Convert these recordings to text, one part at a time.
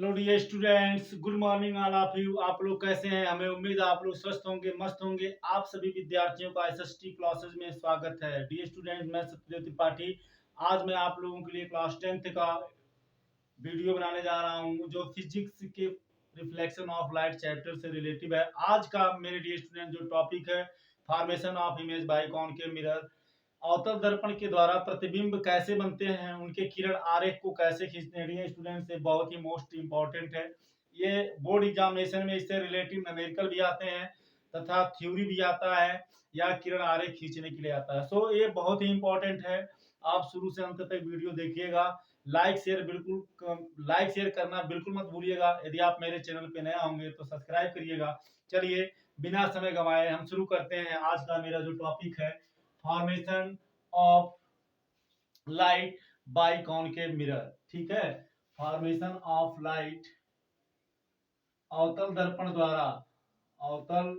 Hello dear students, good morning all of you. आप लोग कैसे हैं? हमें उम्मीद है आप लोग स्वस्थ होंगे, मस्त होंगे। आप सभी विद्यार्थियों का एसएसटी क्लासेस में स्वागत है। डियर स्टूडेंट्स, मैं सत्यदेव त्रिपाठी आज मैं आप लोगों के लिए क्लास 10th का वीडियो बनाने जा रहा हूं जो फिजिक्स के रिफ्लेक्शन ऑफ लाइट चैप्टर से रिलेटिव है। आज का मेरे डियर स्टूडेंट जो टॉपिक है, formation of image by concave mirror. अवतल दर्पण के द्वारा प्रतिबिंब कैसे बनते हैं, उनके किरण आरेख को कैसे खींचते हैं। डियर स्टूडेंट, से बहुत ही मोस्ट इंपॉर्टेंट है। ये बोर्ड एग्जामिनेशन में इससे रिलेटिव न्यूमेरिकल भी आते हैं तथा थ्योरी भी आता है या किरण आरेख खींचने के लिए आता है। सो ये बहुत ही इंपॉर्टेंट है। आप शुरू से अंत तक वीडियो देखिएगा। लाइक शेयर करना बिल्कुल मत भूलिएगा। यदि आप मेरे चैनल पे नया होंगे तो सब्सक्राइब करिएगा। चलिए बिना समय गंवाए हम शुरू करते हैं। आज का मेरा जो टॉपिक है, formation of light by concave mirror. ठीक है, फॉर्मेशन ऑफ लाइट अवतल दर्पण द्वारा अवतल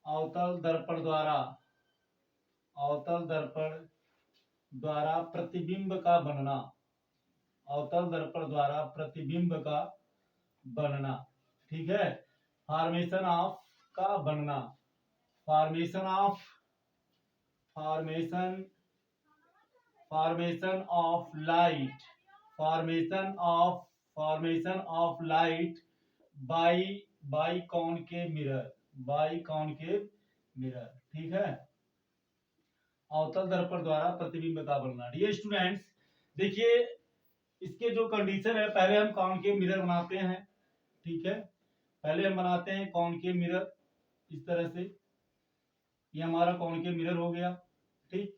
अवतल दर्पण द्वारा अवतल दर्पण द्वारा प्रतिबिंब का बनना। अवतल दर्पण द्वारा प्रतिबिंब का बनना। ठीक है, फॉर्मेशन ऑफ का बनना। Formation of formation formation of light formation of light by concave mirror. ठीक है, अवतल दर्पण द्वारा प्रतिबिंब का बनना। डियर स्टूडेंट्स, देखिए इसके जो कंडीशन है, पहले हम कॉनकेव मिरर बनाते हैं। ठीक है, पहले हम बनाते हैं कॉनकेव मिरर इस तरह से। ये हमारा कॉनकेव मिरर हो गया। ठीक,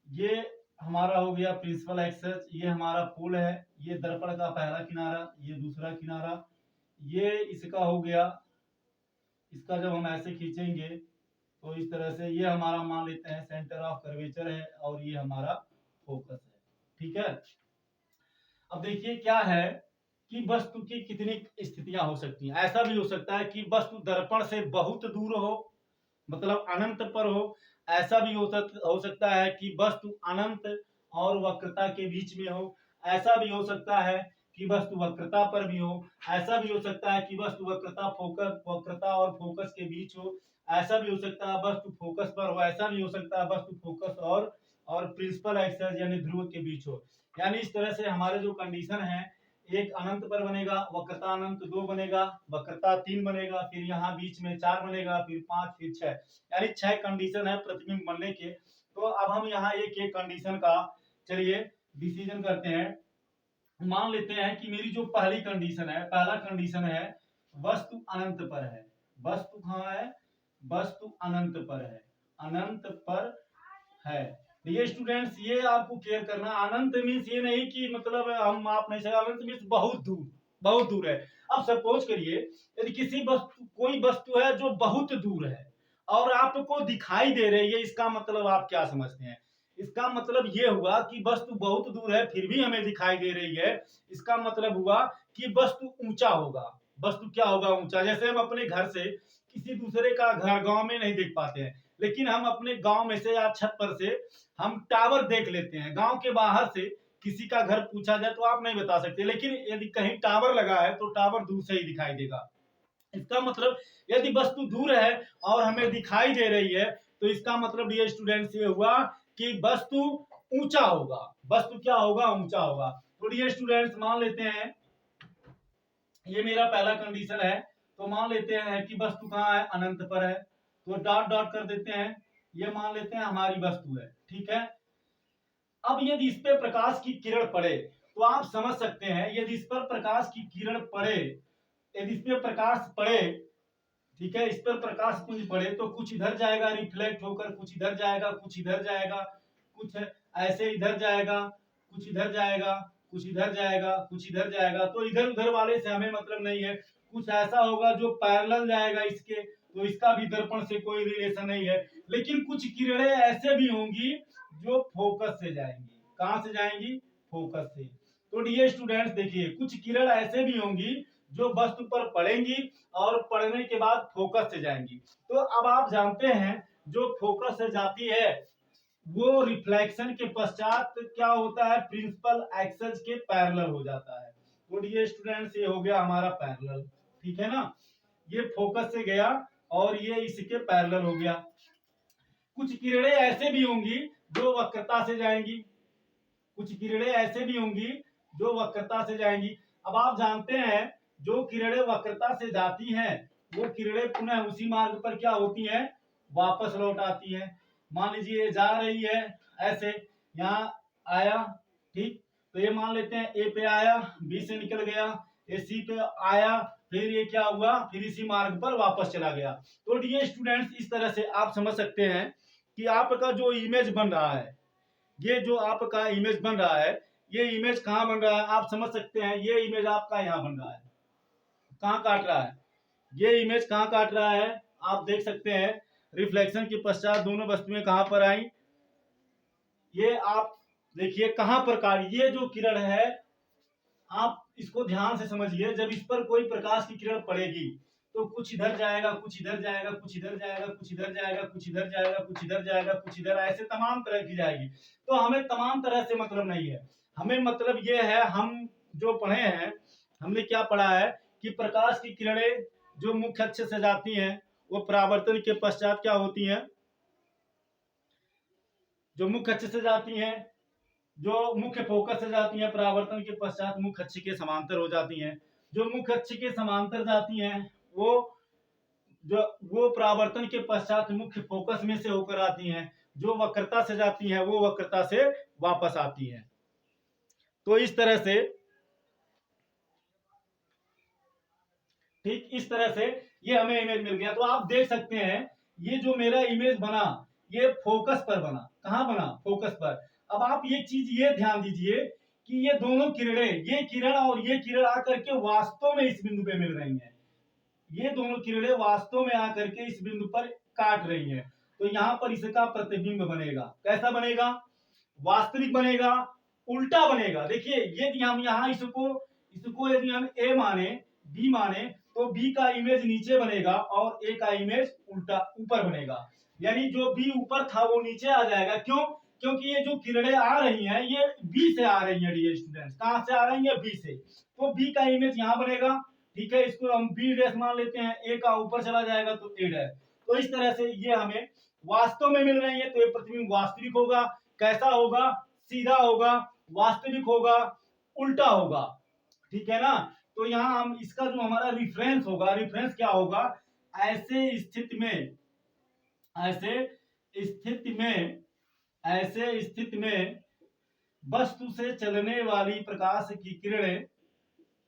ये हमारा हो गया प्रिंसिपल एक्सेस। ये हमारा पोल है। ये दर्पण का पहला किनारा, ये दूसरा किनारा, ये इसका हो गया। इसका जब हम ऐसे खींचेंगे तो इस तरह से ये हमारा मान लेते हैं सेंटर ऑफ कर्वेचर है और ये हमारा फोकस है। ठीक है, अब देखिए क्या है कि वस्तु की कितनी स्थितियां हो सकती हैं। ऐसा भी हो सकता है कि वस्तु दर्पण से बहुत दूर हो, मतलब अनंत पर हो। ऐसा भी हो सकता है कि वस्तु अनंत और वक्रता के बीच में हो। ऐसा भी हो सकता है कि वस्तु वक्रता पर भी हो। ऐसा भी हो सकता है कि वस्तु वक्रता और फोकस के बीच हो। ऐसा भी हो सकता है वस्तु फोकस पर हो। ऐसा भी हो सकता है वस्तु फोकस और प्रिंसिपल एक्सेस यानी ध्रुव के बीच हो। यानी इस तरह से हमारे जो कंडीशन है, एक अनंत पर बनेगा, वक्रता अनंत 2 बनेगा, वक्रता 3 बनेगा, फिर यहाँ बीच में 4 बनेगा, फिर 5, फिर 6, यानी 6 कंडीशन है प्रतिबिंब बनने के। तो अब हम यहाँ एक एक कंडीशन का चलिए डिसीजन करते हैं। मान लेते हैं कि मेरी जो पहली कंडीशन है, पहला कंडीशन है वस्तु अनंत पर है। वस्तु कहाँ है? वस्तु अनंत पर है। अनंत पर है। ये स्टूडेंट्स, ये आपको क्लियर करना। अनंत मीन्स ये नहीं कि मतलब हम आप नहीं सकते। अनंत मीन्स बहुत दूर, बहुत दूर है। अब सपोज करिए यदि किसी वस्तु कोई वस्तु है जो बहुत दूर है और आपको दिखाई दे रही है, इसका मतलब आप क्या समझते हैं? इसका मतलब ये हुआ कि वस्तु बहुत दूर है फिर भी हमें दिखाई दे रही है। इसका मतलब हुआ कि वस्तु ऊंचा होगा। वस्तु क्या होगा? ऊंचा। जैसे हम अपने घर से किसी दूसरे का घर गांव में नहीं देख पाते हैं, लेकिन हम अपने गांव में से या छत पर से हम टावर देख लेते हैं। गांव के बाहर से किसी का घर पूछा जाए तो आप नहीं बता सकते, लेकिन यदि कहीं टावर लगा है तो टावर दूर से ही दिखाई देगा। इसका मतलब यदि वस्तु दूर है और हमें दिखाई दे रही है तो इसका मतलब डियर स्टूडेंट्स ये हुआ कि वस्तु ऊंचा होगा। वस्तु क्या होगा? ऊंचा होगा। तो डियर स्टूडेंट्स, मान लेते हैं ये मेरा पहला कंडीशन है। तो मान लेते हैं कि वस्तु कहाँ है? अनंत पर है। तो डॉट डॉट कर देते हैं। ये मान लेते हैं हमारी वस्तु है। ठीक है, अब यदि इस पे प्रकाश की किरण पड़े तो आप समझ सकते हैं, यदि इस पर प्रकाश की किरण पड़े, यदि इस पे प्रकाश पड़े, ठीक है, इस पर प्रकाश पुंज पड़े तो कुछ इधर जाएगा रिफ्लेक्ट होकर, कुछ इधर जाएगा, कुछ इधर जाएगा, कुछ ऐसे इधर जाएगा, कुछ इधर जाएगा, कुछ इधर जाएगा, कुछ इधर जाएगा। तो इधर उधर वाले से हमें मतलब नहीं है। कुछ ऐसा होगा जो पैरेलल जाएगा इसके, तो इसका भी दर्पण से कोई रिलेशन नहीं है। लेकिन कुछ किरणें ऐसे भी होंगी जो फोकस से जाएंगी। कहां से जाएंगी? फोकस से। तो डियर स्टूडेंट्स, देखिए कुछ किरण ऐसे भी होंगी जो वस्तु पर पड़ेंगी और पढ़ने के बाद फोकस से जाएंगी। तो अब आप जानते हैं जो फोकस से जाती है वो रिफ्लेक्शन के पश्चात क्या होता है? प्रिंसिपल एक्सेस के पैरेलल हो जाता है। तो डियर स्टूडेंट्स ये हो गया हमारा पैरेलल, ठीक है ना। ये फोकस से गया और ये इसके पैरेलल हो गया। कुछ किरणें ऐसे भी होंगी जो वक्रता से जाएंगी, कुछ किरणें ऐसे भी होंगी जो वक्रता से जाएंगी। अब आप जानते हैं जो किरणें वक्रता से जाती हैं वो किरणें पुनः उसी मार्ग पर क्या होती हैं, वापस लौट आती है। मान लीजिए ये जा रही है ऐसे, यहाँ आया, ठीक, तो ये मान लेते हैं ए पे आया, बी से निकल गया, ए सी पे आया, फिर ये क्या हुआ, फिर इसी मार्ग पर वापस चला गया। तो डियर स्टूडेंट्स इस तरह से आप समझ सकते हैं कि आपका जो इमेज बन रहा है, ये जो आपका इमेज बन रहा है, ये इमेज कहाँ बन रहा है आप समझ सकते हैं। ये इमेज आपका यहाँ बन रहा है, कहाँ काट रहा है, ये इमेज कहाँ काट रहा है आप देख सकते हैं। रिफ्लेक्शन के पश्चात दोनों वस्तुएं कहां पर आई, ये आप देखिए कहां पर काट, ये जो किरण है आप इसको ध्यान से समझिए। जब इस पर कोई प्रकाश की किरण पड़ेगी तो कुछ इधर जाएगा, कुछ इधर जाएगा, कुछ इधर जाएगा, कुछ इधर जाएगा, कुछ इधर जाएगा, कुछ इधर जाएगा, कुछ इधर, ऐसे तमाम तरह की जाएगी। तो हमें तमाम तरह से मतलब नहीं है, हमें मतलब ये है, हम जो पढ़े हैं हमने क्या पढ़ा है कि प्रकाश की किरणें जो मुख्य अक्ष से जाती हैं वो परावर्तन के पश्चात क्या होती हैं, जो मुख्य अक्ष से जाती हैं, जो मुख्य फोकस से जाती हैं, परावर्तन के पश्चात मुख्य अक्ष के समांतर हो जाती हैं। जो मुख्य अक्ष के समांतर जाती हैं वो परावर्तन के पश्चात मुख्य फोकस में से होकर आती हैं। जो वक्रता से जाती हैं वो वक्रता से वापस आती हैं। तो इस तरह से, ठीक इस तरह से ये हमें इमेज मिल गया। तो आप देख सकते हैं ये जो मेरा इमेज बना ये फोकस पर बना, कहां बना, फोकस पर। अब आप ये चीज ये ध्यान दीजिए कि ये दोनों किरणें, ये किरण और ये किरण आकर के वास्तव में इस बिंदु पे मिल रही हैं। ये दोनों किरणें वास्तव में आकर के इस बिंदु पर काट रही हैं। तो यहाँ पर इसका प्रतिबिंब बनेगा, कैसा बनेगा, वास्तविक बनेगा, उल्टा बनेगा। देखिए यदि हम यहाँ इसको यदि हम ए माने, बी माने, तो बी का इमेज नीचे बनेगा और ए का इमेज उल्टा ऊपर बनेगा। यानी जो बी ऊपर था वो नीचे आ जाएगा। क्यों, क्योंकि ये जो किरणें आ रही हैं ये बी से आ रही हैं डियर स्टूडेंट्स, कहां से आ रही हैं, बी से। तो बी का इमेज यहाँ बनेगा, ठीक है, इसको हम बी डैश मान लेते हैं, ए का ऊपर चला जाएगा तो ए डैश। तो इस तरह से ये हमें वास्तव में मिल रही है। तो ये प्रतिबिंब वास्तविक होगा, कैसा होगा, सीधा होगा, वास्तविक होगा, उल्टा होगा, ठीक है ना। तो यहाँ हम इसका जो हमारा रिफरेंस होगा, रिफरेंस क्या होगा, ऐसे स्थिति में, ऐसे स्थिति में, ऐसे स्थिति में वस्तु से चलने वाली प्रकाश की किरणें,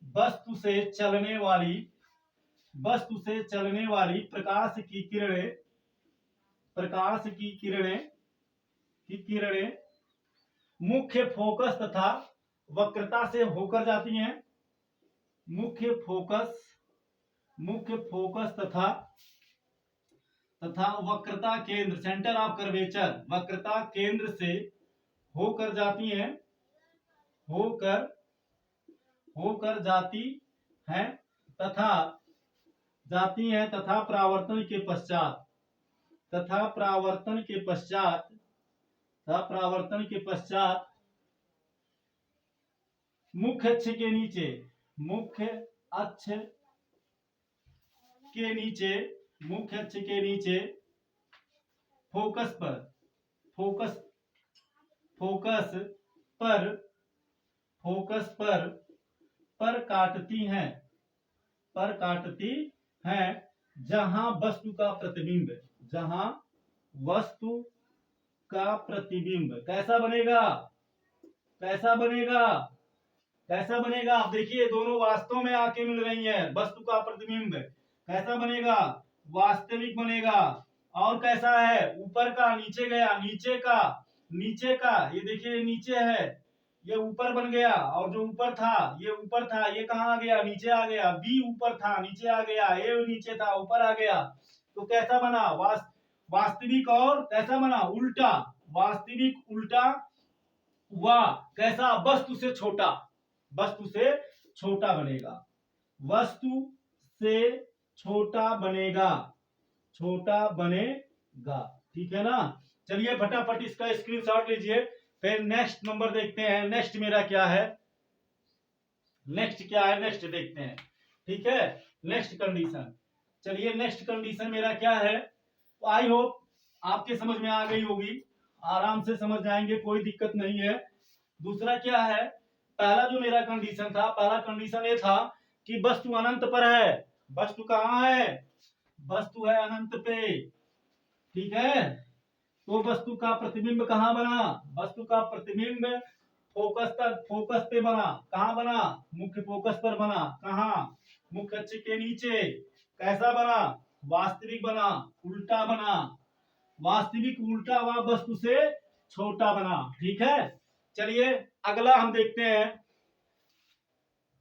वस्तु से चलने वाली, वस्तु से चलने वाली प्रकाश की किरणें, प्रकाश की किरणें मुख्य फोकस तथा वक्रता से होकर जाती हैं। मुख्य फोकस तथा वक्रता केंद्र, सेंटर ऑफ कर्वेचर, वक्रता केंद्र से होकर जाती हैं, होकर जाती हैं तथा परावर्तन के पश्चात, तथा परावर्तन के पश्चात मुख्य अक्ष के नीचे फोकस पर काटती हैं, जहां वस्तु का प्रतिबिंब कैसा बनेगा, आप देखिए दोनों वास्तव में आके मिल रही हैं। वस्तु का प्रतिबिंब कैसा बनेगा, वास्तविक बनेगा। और कैसा है, ऊपर का नीचे गया, नीचे का ये देखिए नीचे है, ये ऊपर बन गया, और जो ऊपर था ये ऊपर था, ये कहाँ आ गया, नीचे आ गया। बी ऊपर था, नीचे आ गया, ए नीचे था, ऊपर आ गया। तो कैसा बना, वास्तविक, और कैसा बना, उल्टा, वास्तविक उल्टा हुआ। कैसा, वस्तु से छोटा बनेगा, वस्तु से छोटा बनेगा, ठीक है ना। चलिए फटाफट इसका स्क्रीनशॉट लीजिए, फिर नेक्स्ट नंबर देखते हैं। नेक्स्ट मेरा क्या है, नेक्स्ट क्या है, नेक्स्ट देखते हैं। ठीक है, नेक्स्ट कंडीशन। चलिए नेक्स्ट कंडीशन मेरा क्या है, आई होप आपके समझ में आ गई होगी, आराम से समझ जाएंगे, कोई दिक्कत नहीं है। दूसरा क्या है, पहला जो मेरा कंडीशन था, पहला कंडीशन ये था कि वस्तु अनंत पर है। वस्तु कहाँ है, वस्तु है अनंत पे। ठीक है, तो वस्तु का प्रतिबिंब कहाँ बना, वस्तु का प्रतिबिंब फोकस पे बना। कहाँ बना, मुख्य फोकस पर बना। कहाँ, मुख्य अक्ष के नीचे। कैसा बना, वास्तविक बना, उल्टा बना। वास्तविक उल्टा हुआ, वस्तु से छोटा बना। ठीक है, चलिए अगला हम देखते हैं।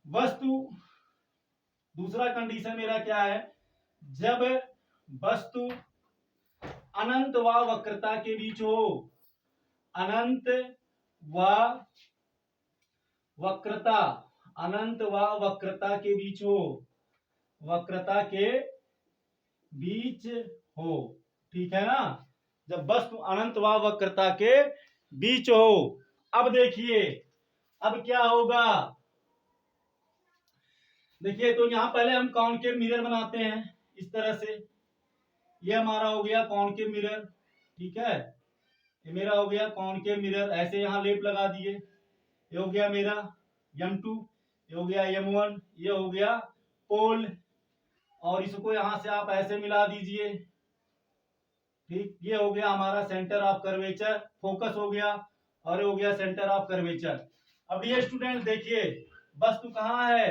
वस्तु, दूसरा कंडीशन मेरा क्या है, जब वस्तु अनंत व वक्रता के बीच हो। अनंत व वक्रता, अनंत व वक्रता के बीच हो, वक्रता के बीच हो। ठीक है ना, जब वस्तु अनंत व वक्रता के बीच हो। अब देखिए अब क्या होगा, देखिए तो यहां पहले हम कॉनकेव मिरर बनाते हैं इस तरह से। ये हमारा हो गया कॉनकेव मिरर। ठीक है, ये मेरा हो गया कॉनकेव मिरर, ऐसे यहां लेप लगा दिए। ये हो गया मेरा M2, ये हो गया M1, ये हो गया पोल, और इसको यहां से आप ऐसे मिला दीजिए। ठीक, ये हो गया हमारा सेंटर ऑफ कर्वेचर, फोकस हो गया, और ये हो गया सेंटर ऑफ कर्वेचर। अब ये स्टूडेंट देखिए वस्तु कहाँ है,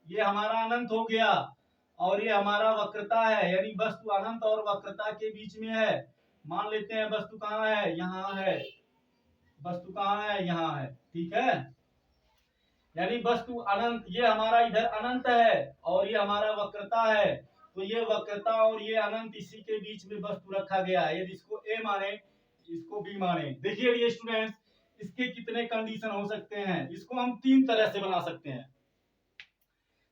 ये हमारा अनंत हो गया, और ये हमारा वक्रता है, यानी वस्तु अनंत और वक्रता के बीच में है। मान लेते हैं वस्तु कहाँ है, यहाँ है। वस्तु कहाँ है, यहाँ है। ठीक है, यानी वस्तु अनंत, ये हमारा इधर अनंत है और ये हमारा वक्रता है, तो ये वक्रता और ये अनंत, इसी के बीच में वस्तु रखा गया है। यदि इसको ए माने, इसको बी माने। देखिए ये स्टूडेंट्स, इसके कितने कंडीशन हो सकते हैं, इसको हम तीन तरह से बना सकते हैं।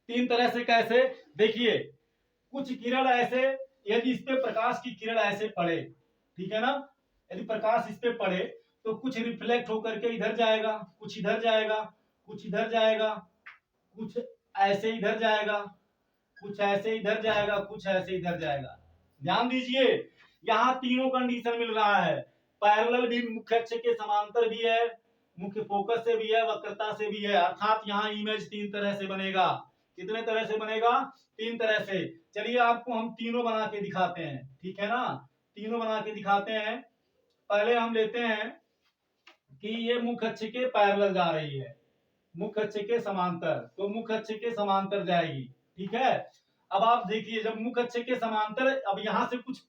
तीन तरह से कैसे, देखिए कुछ किरण ऐसे, यदि इस पे प्रकाश की किरण ऐसे पड़े, ठीक है ना, यदि प्रकाश इस पे पड़े तो कुछ रिफ्लेक्ट होकर के इधर जाएगा, कुछ इधर जाएगा, कुछ इधर जाएगा, कुछ ऐसे इधर जाएगा, कुछ ऐसे इधर जाएगा, कुछ ऐसे इधर जाएगा। ध्यान दीजिए यहाँ तीनों कंडीशन मिल रहा है। पैरेलल भी, मुख्य अक्ष के समांतर भी है, मुख्य फोकस से भी है, वक्रता से भी है। अर्थात यहाँ इमेज तीन तरह से बनेगा। कितने तरह से बनेगा, तीन तरह से। चलिए आपको हम तीनों बना के दिखाते हैं। ठीक है ना, तीनों बना के दिखाते हैं। पहले हम लेते हैं कि ये मुख्य अक्ष के पैरेलल जा रही है, मुख्य अक्ष के समांतर, तो मुख्य अक्ष के समांतर जाएगी। ठीक है, अब आप देखिए जब मुख्य अक्ष के समांतर, अब यहां से कुछ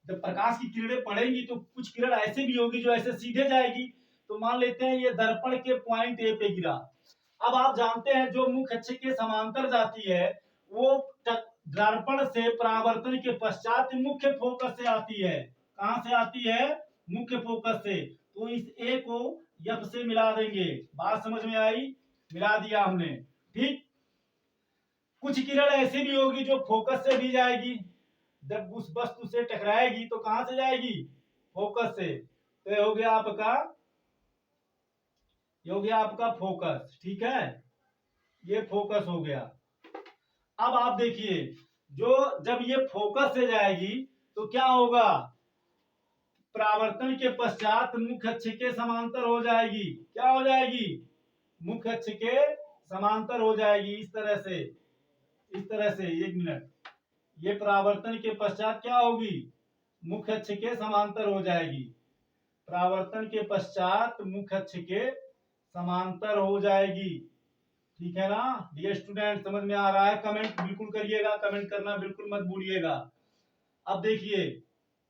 जब प्रकाश की किरणें पड़ेंगी तो कुछ किरण ऐसे भी होगी जो ऐसे सीधे जाएगी। तो मान लेते हैं ये दर्पण के पॉइंट ए पे गिरा। अब आप जानते हैं जो मुख्य अक्ष के समांतर जाती है वो दर्पण से परावर्तन के पश्चात मुख्य फोकस से आती है। कहां से आती है, मुख्य फोकस से। तो इस ए को एफ से मिला देंगे। बात समझ में आई, मिला दिया हमने। ठीक, कुछ किरण ऐसी भी होगी जो फोकस से भी जाएगी, जब उस वस्तु से टकराएगी तो कहां से जाएगी, फोकस से। तो ये हो गया आपका, ये हो गया आपका फोकस। ठीक है, ये फोकस हो गया। अब आप देखिए जो जब ये फोकस से जाएगी तो क्या होगा, परावर्तन के पश्चात मुख्य अक्ष के समांतर हो जाएगी। क्या हो जाएगी, मुख्य अक्ष के समांतर हो जाएगी। इस तरह से, इस तरह से, एक मिनट, ये परावर्तन के पश्चात क्या होगी, मुख्य अक्ष के समांतर हो जाएगी। परावर्तन के पश्चात मुख्य अक्ष के समांतर हो जाएगी। ठीक है ना डियर स्टूडेंट, समझ में आ रहा है, कमेंट बिल्कुल करिएगा, कमेंट करना बिल्कुल मत भूलिएगा। अब देखिए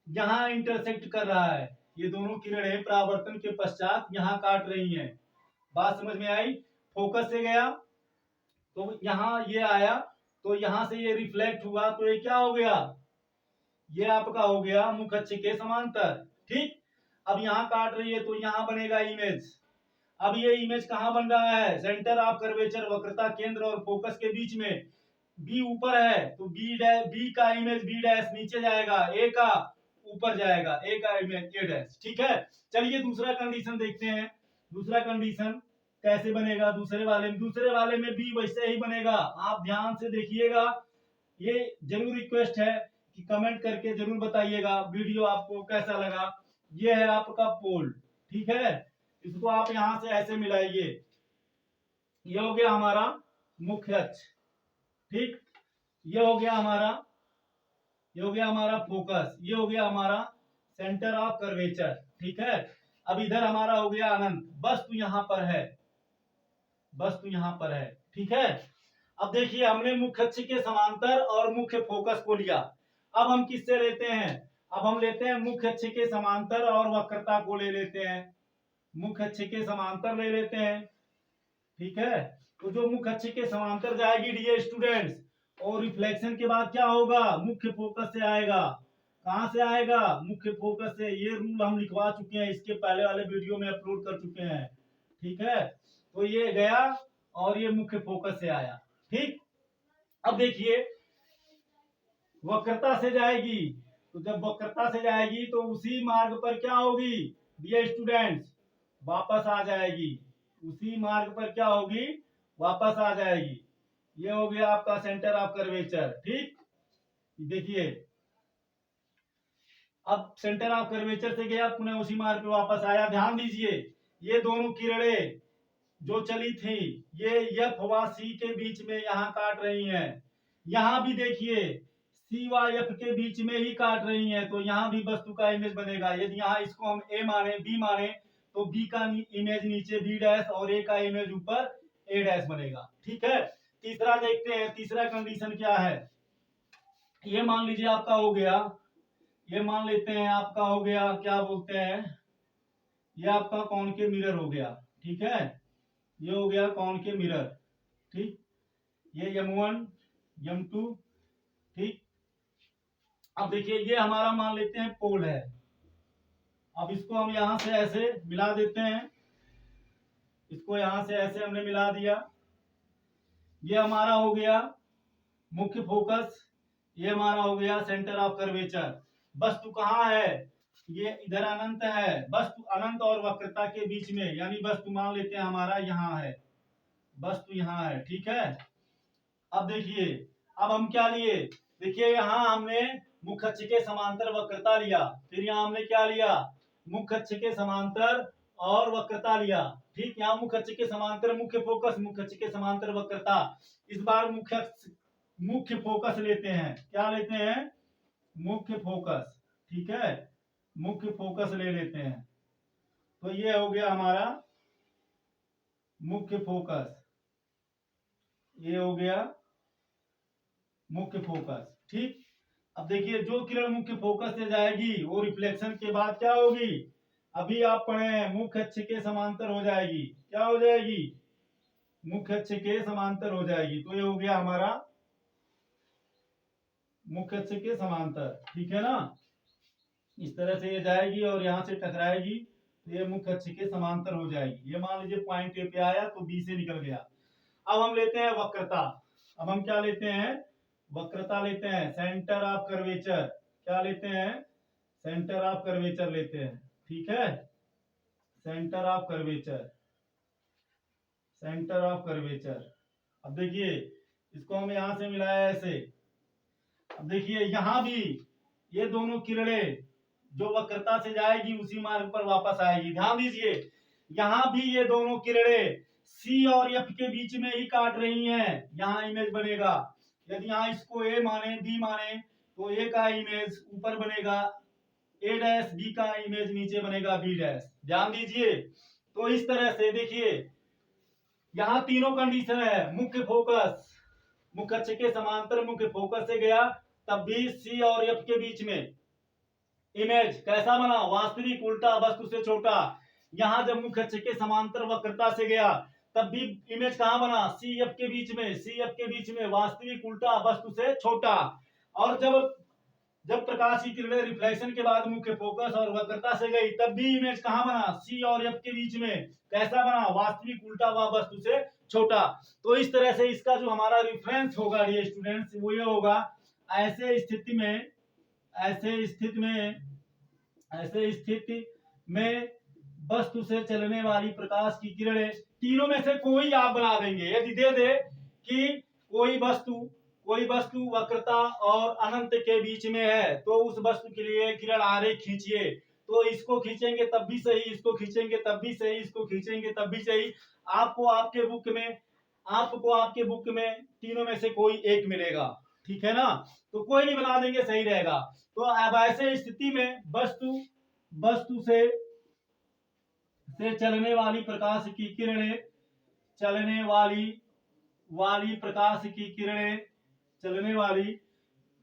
यहाँ इंटरसेक्ट कर रहा है, ये दोनों किरणें परावर्तन के पश्चात यहाँ काट रही हैं। बात समझ में आई, फोकस से गया तो यहाँ ये आया, तो यहाँ से ये रिफ्लेक्ट हुआ, तो ये क्या हो गया, ये आपका हो गया मुख्य अक्ष के समांतर। ठीक, अब यहाँ काट रही है तो यहाँ बनेगा इमेज। अब ये इमेज कहाँ बन रहा है, सेंटर ऑफ कर्वेचर, वक्रता केंद्र और फोकस के बीच में। बी ऊपर है तो बी का इमेज बी डैश नीचे जाएगा, ए का ऊपर जाएगा, ए का इमेज ए डैश। ठीक है, चलिए दूसरा कंडीशन देखते हैं। दूसरा कंडीशन, कैसे बनेगा दूसरे वाले में भी वैसे ही बनेगा। आप ध्यान से देखिएगा। ये जरूर रिक्वेस्ट है कि कमेंट करके जरूर बताइएगा वीडियो आपको कैसा लगा। ये है आपका पोल, ठीक है। इसको आप यहां से ऐसे मिलाइए। ये हो गया हमारा मुख्य अक्ष, ठीक। ये हो गया हमारा फोकस, ये हो गया हमारा सेंटर ऑफ कर्वेचर, ठीक है। अब इधर हमारा हो गया अनंत। वस्तु यहां पर है, ठीक है। अब देखिए हमने मुख्य अक्ष के समांतर और मुख्य फोकस को लिया। अब हम किससे लेते हैं? अब हम लेते हैं मुख्य अक्ष के समांतर और वक्रता को ले लेते हैं। मुख्य अक्ष के समांतर ले लेते हैं, ठीक है। तो जो मुख्य अक्ष के समांतर जाएगी डियर स्टूडेंट्स, और रिफ्लेक्शन के बाद क्या होगा? मुख्य फोकस से आएगा। कहां से आएगा? मुख्य फोकस से। ये रूल हम लिखवा चुके हैं, इसके पहले वाले वीडियो में अपलोड कर चुके हैं, ठीक है। तो ये गया और ये मुख्य फोकस से आया, ठीक। अब देखिए वक्रता से जाएगी, तो जब वक्रता से जाएगी तो उसी मार्ग पर क्या होगी डियर स्टूडेंट्स? वापस आ जाएगी। उसी मार्ग पर क्या होगी? वापस आ जाएगी। ये हो गया आपका सेंटर ऑफ कर्वेचर, ठीक। देखिए अब सेंटर ऑफ कर्वेचर से गया, पुनः उसी मार्ग पे वापस आया। ध्यान दीजिए ये दोनों किरणें जो चली थी, ये एफ व सी के बीच में यहाँ काट रही हैं। यहाँ भी देखिए सी व एफ के बीच में ही काट रही हैं, तो यहाँ भी वस्तु का इमेज बनेगा। यदि यहाँ इसको हम ए माने, बी माने, तो बी का इमेज नीचे बी डैश और ए का इमेज ऊपर ए डैश बनेगा, ठीक है। तीसरा देखते हैं, तीसरा कंडीशन क्या है। ये मान लीजिए आपका हो गया, ये मान लेते हैं आपका हो गया, क्या बोलते हैं, ये आपका कॉनकेव मिरर हो गया, ठीक है। ये हो गया कॉनकेव मिरर, ठीक। ये M1 M2, ठीक। अब देखिए ये हमारा मान लेते हैं पोल है। अब इसको हम यहां से ऐसे मिला देते हैं, इसको यहां से ऐसे हमने मिला दिया। ये हमारा हो गया मुख्य फोकस, ये हमारा हो गया सेंटर ऑफ कर्वेचर। वस्तु कहाँ है? ये इधर अनंत है। वस्तु अनंत और वक्रता के बीच में, यानी वस्तु मान लेते हैं हमारा यहाँ है, वस्तु यहाँ है, ठीक है। अब देखिए अब हम क्या लिए? देखिए यहाँ हमने मुख्य अक्ष के समांतर वक्रता लिया, फिर यहाँ हमने क्या लिया? मुख्य अक्ष के समांतर और वक्रता लिया, ठीक। यहाँ मुख्य अक्ष के समांतर मुख्य फोकस, मुख्य अक्ष के समांतर वक्रता। इस बार मुख्य फोकस लेते हैं। क्या लेते हैं? मुख्य फोकस, ठीक है। मुख्य फोकस ले लेते हैं। तो ये हो गया हमारा मुख्य फोकस, ये हो गया मुख्य फोकस, ठीक। अब देखिए जो किरण मुख्य फोकस से जाएगी वो रिफ्लेक्शन के बाद क्या होगी? अभी आप पढ़े मुख्य अक्ष के समांतर हो जाएगी। क्या हो जाएगी? मुख्य अक्ष के समांतर हो जाएगी। तो ये हो गया हमारा मुख्य अक्ष के समांतर, ठीक है ना। इस तरह से ये जाएगी और यहां से टकराएगी, तो ये मुख्य अक्ष के समांतर हो जाएगी। ये मान लीजिए पॉइंट ए पे आया तो बी से निकल गया। अब हम लेते हैं वक्रता। अब हम क्या लेते हैं? वक्रता लेते हैं, सेंटर ऑफ कर्वेचर। क्या लेते हैं? सेंटर ऑफ कर्वेचर लेते हैं, ठीक है। Centre of curvature, centre of curvature. अब देखिए इसको हम यहां से मिलाया ऐसे। अब देखिए यहां भी ये दोनों किरणें जो वक्रता से जाएगी उसी मार्ग पर वापस आएगी। ध्यान दीजिए यहां भी ये दोनों किरणें सी और एफ के बीच में ही काट रही हैं, यहाँ इमेज बनेगा। यदि यहाँ इसको ए माने, बी माने, तो ए का इमेज ऊपर बनेगा ए डैश, बी का इमेज नीचे बनेगा बी डैश। ध्यान दीजिए। तो इस तरह से देखिए यहाँ तीनों कंडीशन है। मुख्य फोकस, मुख्य अक्ष के समांतर मुख्य फोकस से गया, तब भी सी और एफ के बीच में इमेज कैसा बना? वास्तविक उल्टा, वस्तु से छोटा। यहाँ जब मुख्य अक्ष के समांतर वक्रता से गया तब भी इमेज कहाँ बना? सी एफ के बीच में, सी एफ के बीच में वास्तविक उल्टा, वस्तु से छोटा। और जब प्रकाश की किरणें रिफ्लेक्शन के बाद मुख्य फोकस और वक्रता से गई तब भी इमेज कहाँ बना? सी और एफ के बीच में। कैसा बना? वास्तविक उल्टा व वस्तु से छोटा। तो इस तरह से इसका जो हमारा रिफरेंस होगा ये स्टूडेंट्स वो ये होगा, ऐसे स्थिति में वस्तु से चलने वाली प्रकाश की किरणें, तीनों में से कोई आप बना देंगे। यदि दे दे कि कोई वस्तु वक्रता और अनंत के बीच में है तो उस वस्तु के लिए किरण आरेख खींचिए, तो इसको खींचेंगे तब भी सही, इसको खींचेंगे तब भी सही, इसको खींचेंगे तब भी सही। आपको आपके बुक में तीनों में से कोई एक मिलेगा, ठीक है ना। तो कोई नहीं बना देंगे, सही रहेगा। तो अब ऐसे स्थिति में वस्तु से चलने वाली प्रकाश की किरणें, चलने वाली प्रकाश की किरणें, चलने वाली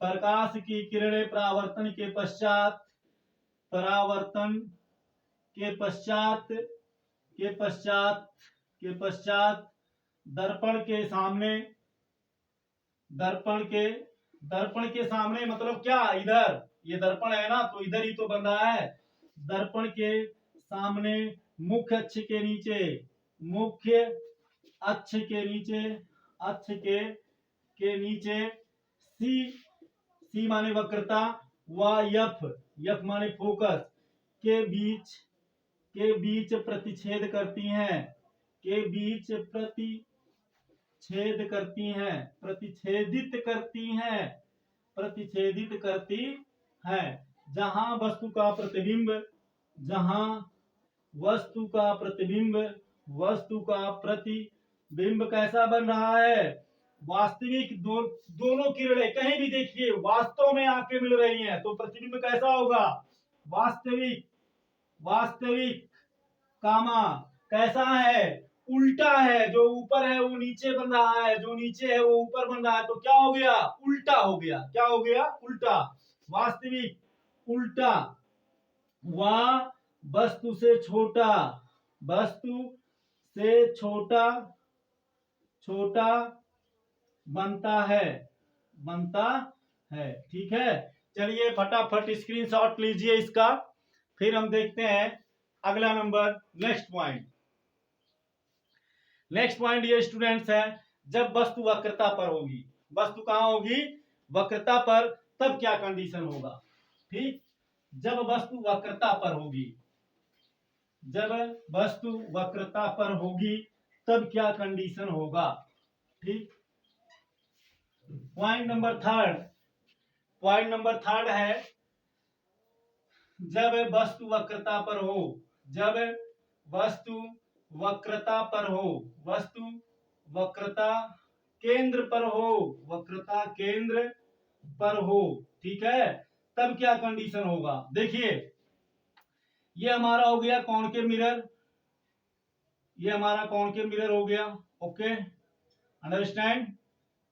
प्रकाश की किरणें परावर्तन के पश्चात दर्पण के सामने मतलब क्या, इधर ये दर्पण है ना, तो इधर ही तो बन रहा है। दर्पण के सामने मुख्य अक्ष के नीचे सी माने वक्रता व यफ माने फोकस के बीच प्रतिच्छेद करती हैं, जहां वस्तु का प्रतिबिंब कैसा बन रहा है, वास्तविक दोनों किरणें कहीं भी देखिए वास्तव में आके मिल रही हैं, तो प्रतिबिंब कैसा होगा, वास्तविक कामा कैसा है, उल्टा है। जो ऊपर है वो नीचे बन रहा है, जो नीचे है वो ऊपर बन रहा है, तो क्या हो गया, उल्टा हो गया। क्या हो गया, उल्टा। वास्तविक उल्टा। वस्तु से छोटा बनता है। ठीक है, चलिए फटाफट स्क्रीनशॉट लीजिए इसका, फिर हम देखते हैं अगला नंबर। नेक्स्ट पॉइंट ये स्टूडेंट्स है, जब वस्तु वक्रता पर होगी। वस्तु कहां होगी, वक्रता पर, तब क्या कंडीशन होगा। ठीक, जब वस्तु वक्रता पर होगी तब क्या कंडीशन होगा। ठीक, पॉइंट नंबर थर्ड है, जब वस्तु वक्रता पर हो, वस्तु वक्रता केंद्र पर हो, ठीक है, तब क्या कंडीशन होगा। देखिए ये हमारा हो गया कॉनकेव मिरर, हो गया। Okay, understand.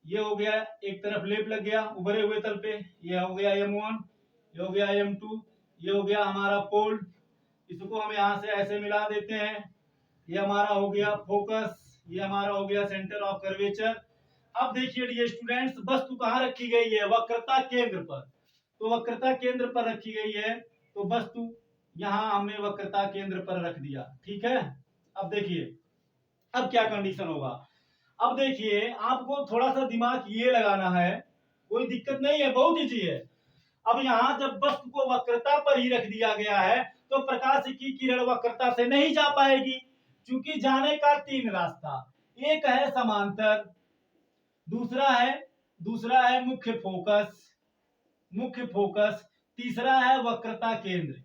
ये हो गया, एक तरफ लेप लग गया उभरे हुए तल पे, ये हो गया M1, ये हो गया M2, ये हो गया हमारा पोल। इसको हम यहां से ऐसे मिला देते हैं। ये हमारा हो गया फोकस, ये हमारा हो गया सेंटर ऑफ कर्वेचर। अब देखिए डियर स्टूडेंट्स, वस्तु कहाँ रखी गई है, वक्रता केंद्र पर। तो वक्रता केंद्र पर रखी गई है, तो वस्तु यहां हमने वक्रता केंद्र पर रख दिया। ठीक है, अब देखिए अब क्या कंडीशन होगा। अब देखिए आपको थोड़ा सा दिमाग ये लगाना है, कोई दिक्कत नहीं है, बहुत ईजी है। अब यहाँ जब वस्तु को वक्रता पर ही रख दिया गया है तो प्रकाश की किरण वक्रता से नहीं जा पाएगी, क्योंकि जाने का तीन रास्ता, एक है समांतर, दूसरा है मुख्य फोकस, तीसरा है वक्रता केंद्र।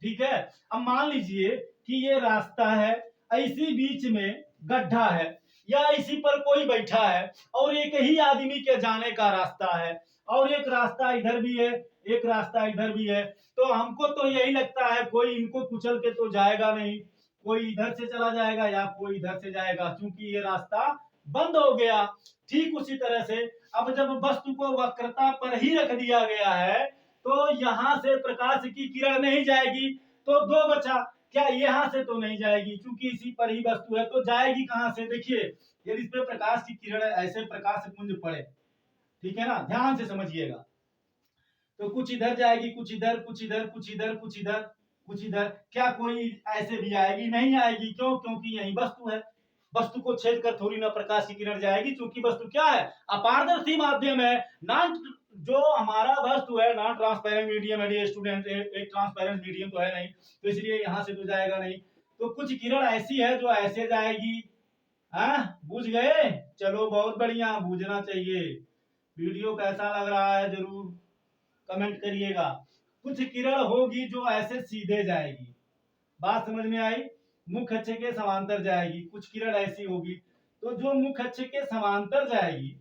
ठीक है, अब मान लीजिए कि ये रास्ता है, ऐसी बीच में गड्ढा है, या इसी पर कोई बैठा है और एक ही आदमी के जाने का रास्ता है, और एक रास्ता इधर भी है, एक रास्ता इधर भी है। तो हमको तो यही लगता है कोई इनको कुचल के तो जाएगा नहीं, कोई इधर से चला जाएगा या कोई इधर से जाएगा, क्योंकि ये रास्ता बंद हो गया। ठीक उसी तरह से अब जब वस्तु को वक्रता पर ही रख दिया गया है तो यहाँ से प्रकाश की किरण नहीं जाएगी, तो दो बचा, क्या यहाँ से तो नहीं जाएगी, क्योंकि इसी पर ही वस्तु है, तो जाएगी कहां से। देखिए यदि इस पे प्रकाश की किरण ऐसे प्रकाश पुंज पड़े, ठीक है ना, ध्यान से समझिएगा, तो कुछ इधर जाएगी, कुछ इधर, कुछ इधर, कुछ इधर, कुछ इधर, कुछ इधर, क्या कोई ऐसे भी आएगी, नहीं आएगी। क्यों, क्योंकि यही वस्तु है, वस्तु को छेद कर थोड़ी ना प्रकाश की किरण जाएगी, क्योंकि वस्तु क्या है, अपारदर्शी माध्यम है, जो हमारा वस्तु है नॉन ट्रांसपेरेंट मीडियम है डियर स्टूडेंट, एक ट्रांसपेरेंट मीडियम तो है नहीं, तो इसलिए यहाँ से तो जाएगा नहीं। तो कुछ किरण ऐसी है जो ऐसे जाएगी। हाँ, बुझ गए? चलो बहुत बढ़िया, बुझना चाहिए। वीडियो कैसा लग रहा है जरूर कमेंट करिएगा। कुछ किरण होगी जो ऐसे सीधे जाएगी, बात समझ में आई? मुख्य अक्ष के समांतर जाएगी। कुछ किरण ऐसी होगी तो जो मुख्य अक्ष के समांतर जाएगी,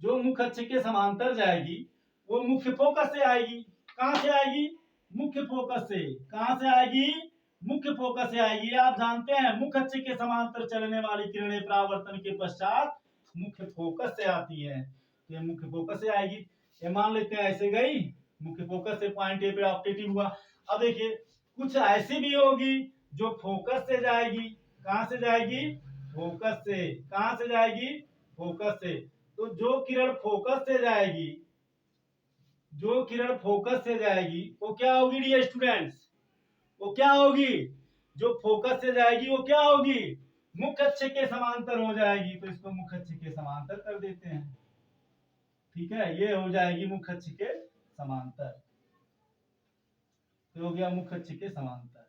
जो मुख्य अक्ष के समांतर जाएगी वो मुख्य फोकस से आएगी। कहां से आएगी? मुख्य फोकस से। कहां से आएगी? मुख्य फोकस से आएगी। आप जानते हैं मुख्य अक्ष के समांतर चलने वाली किरणें परावर्तन के पश्चात मुख्य फोकस से आती हैं। तो ये मुख्य फोकस से आएगी। ये मान लेते हैं ऐसे गई, मुख्य फोकस से पॉइंट ए पे ऑप्टेटिव हुआ। अब देखिए कुछ ऐसी भी होगी जो फोकस से जाएगी। कहां से जाएगी? फोकस से। कहां से जाएगी? फोकस से। तो जो किरण फोकस से जाएगी, जो किरण फोकस से जाएगी वो क्या होगी डियर स्टूडेंट्स? वो क्या होगी? जो फोकस से जाएगी वो क्या होगी? मुख्य अक्ष के समांतर हो जाएगी। तो इसको मुख्य अक्ष के समांतर कर देते हैं। ठीक है, ये हो जाएगी मुख्य अक्ष के समांतर। तो हो गया मुख्य अक्ष के समांतर,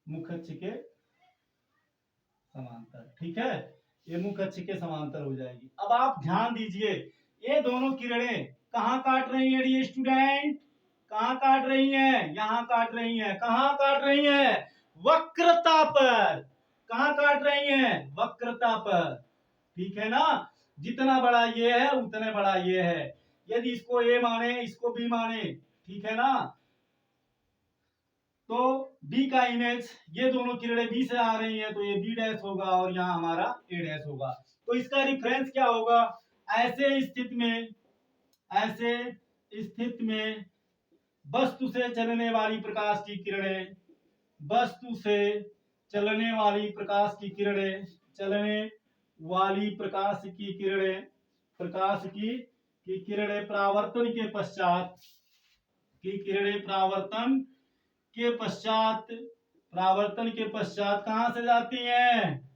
मुख्य अक्ष के समांतर। ठीक है, ये मुख्य अक्ष के समांतर हो जाएगी। अब आप ध्यान दीजिए, ये दोनों किरणें कहां काट रही है डियर स्टूडेंट? कहां काट रही हैं? यहां काट रही हैं। कहां काट रही हैं? वक्रता पर। कहां काट रही हैं? वक्रता पर। ठीक है ना? जितना बड़ा ये है उतने बड़ा ये है। यदि इसको ए माने, इसको बी माने, ठीक है ना, तो बी का इमेज, ये दोनों किरणें बी से आ रही हैं तो ये बी डैश होगा और यहाँ हमारा ए डैश होगा। तो इसका रिफरेंस क्या होगा? ऐसे स्थिति में, ऐसे स्थिति में वस्तु से चलने वाली प्रकाश की किरणें, वस्तु से चलने वाली प्रकाश की किरणें, चलने वाली प्रकाश की किरणें, प्रकाश की किरणें परावर्तन के पश्चात, की किरणें परावर्तन के पश्चात, परावर्तन के पश्चात कहां से जाती हैं?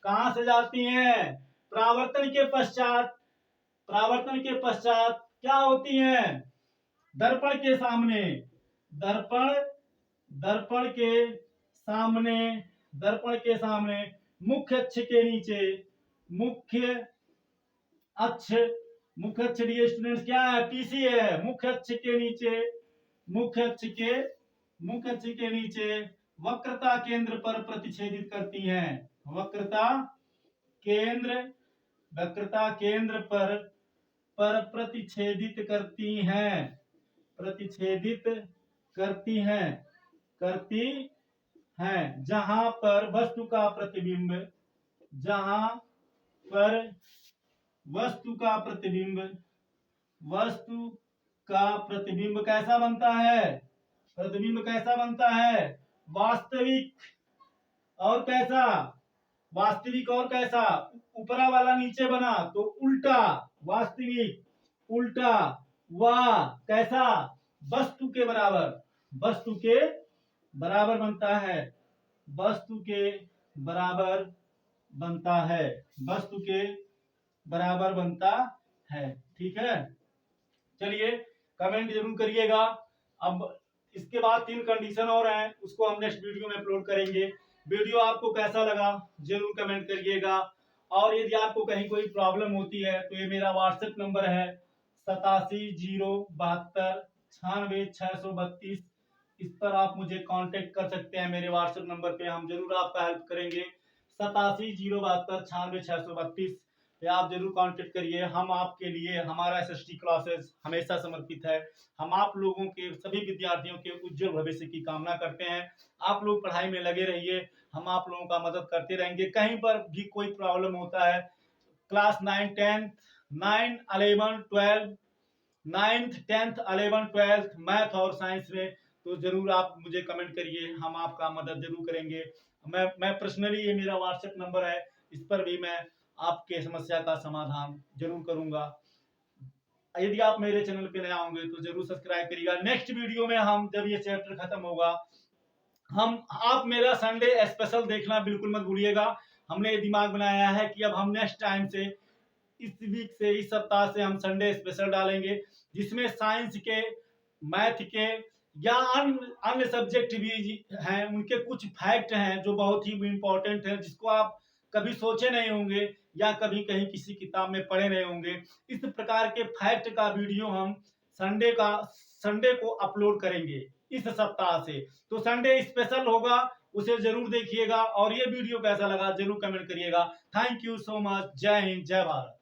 कहां से जाती हैं? परावर्तन के पश्चात, परावर्तन के पश्चात क्या होती हैं? दर्पण के सामने, दर्पण, दर्पण के सामने, दर्पण के सामने मुख्य अक्ष के नीचे, मुख्य अक्ष, मुख्य अक्ष डियर स्टूडेंट्स क्या है? पीसी है। मुख्य अक्ष के नीचे, मुख्य अक्ष के, मुख्य अक्ष के नीचे वक्रता केंद्र पर प्रतिच्छेदित करती हैं। वक्रता केंद्र, वक्रता केंद्र पर प्रतिच्छेदित करती हैं, प्रतिच्छेदित करती हैं, करती हैं। जहां पर वस्तु का प्रतिबिंब, जहां पर वस्तु का प्रतिबिंब, वस्तु का प्रतिबिंब कैसा बनता है? प्रतिबिंब कैसा बनता है? वास्तविक और कैसा? वास्तविक और कैसा? ऊपरा वाला नीचे बना तो उल्टा, वास्तविक, उल्टा, वाह कैसा? वस्तु के बराबर, वस्तु के बराबर बनता है, वस्तु के बराबर बनता है, वस्तु के बराबर बनता है। ठीक है, चलिए कमेंट जरूर करिएगा। अब इसके बाद 3 कंडीशन और हैं, उसको हम नेक्स्ट वीडियो में अपलोड करेंगे। वीडियो आपको कैसा लगा जरूर कमेंट करिएगा। और यदि आपको कहीं कोई प्रॉब्लम होती है तो ये मेरा व्हाट्सएप नंबर है 8707296632। इस पर आप मुझे कांटेक्ट कर सकते हैं। मेरे व्हाट्सएप नंबर पे हम जरूर आपका हेल्प करेंगे। 8707296632 पे आप जरूर कांटेक्ट करिए। हम आपके लिए, हमारा एसएसटी क्लासेस हमेशा समर्पित है। हम आप लोगों के, सभी विद्यार्थियों के उज्जवल भविष्य की कामना करते हैं। आप लोग पढ़ाई में लगे रहिए, हम आप लोगों का मदद करते रहेंगे। कहीं पर भी कोई प्रॉब्लम होता है, class 9, 10, 9, 11, 12, 9th, 10th, 11th, 12th math और साइंस में, तो जरूर आप मुझे कमेंट करिए, हम आपका मदद जरूर करेंगे। मैं पर्सनली, ये मेरा व्हाट्सएप नंबर है, इस पर भी मैं आपके समस्या का समाधान जरूर करूंगा। यदि आप मेरे चैनल पे नए होंगे तो जरूर सब्सक्राइब करिएगा। नेक्स्ट वीडियो में हम, जब ये चैप्टर खत्म होगा, हम, आप मेरा संडे स्पेशल देखना बिल्कुल मत भूलिएगा। हमने दिमाग बनाया है कि अब हम नेक्स्ट टाइम से इस वीक से, इस सप्ताह से हम संडे स्पेशल डालेंगे, जिसमें साइंस के, मैथ के या अन्य सब्जेक्ट भी हैं, उनके कुछ फैक्ट हैं जो बहुत ही इंपॉर्टेंट है, जिसको आप कभी सोचे नहीं होंगे या कभी कहीं किसी किताब में पढ़े नहीं होंगे। इस प्रकार के फैक्ट का वीडियो हम संडे को अपलोड करेंगे इस सप्ताह से। तो संडे स्पेशल होगा, उसे जरूर देखिएगा। और ये वीडियो कैसा लगा जरूर कमेंट करिएगा। Thank you so much. जय हिंद, जय भारत।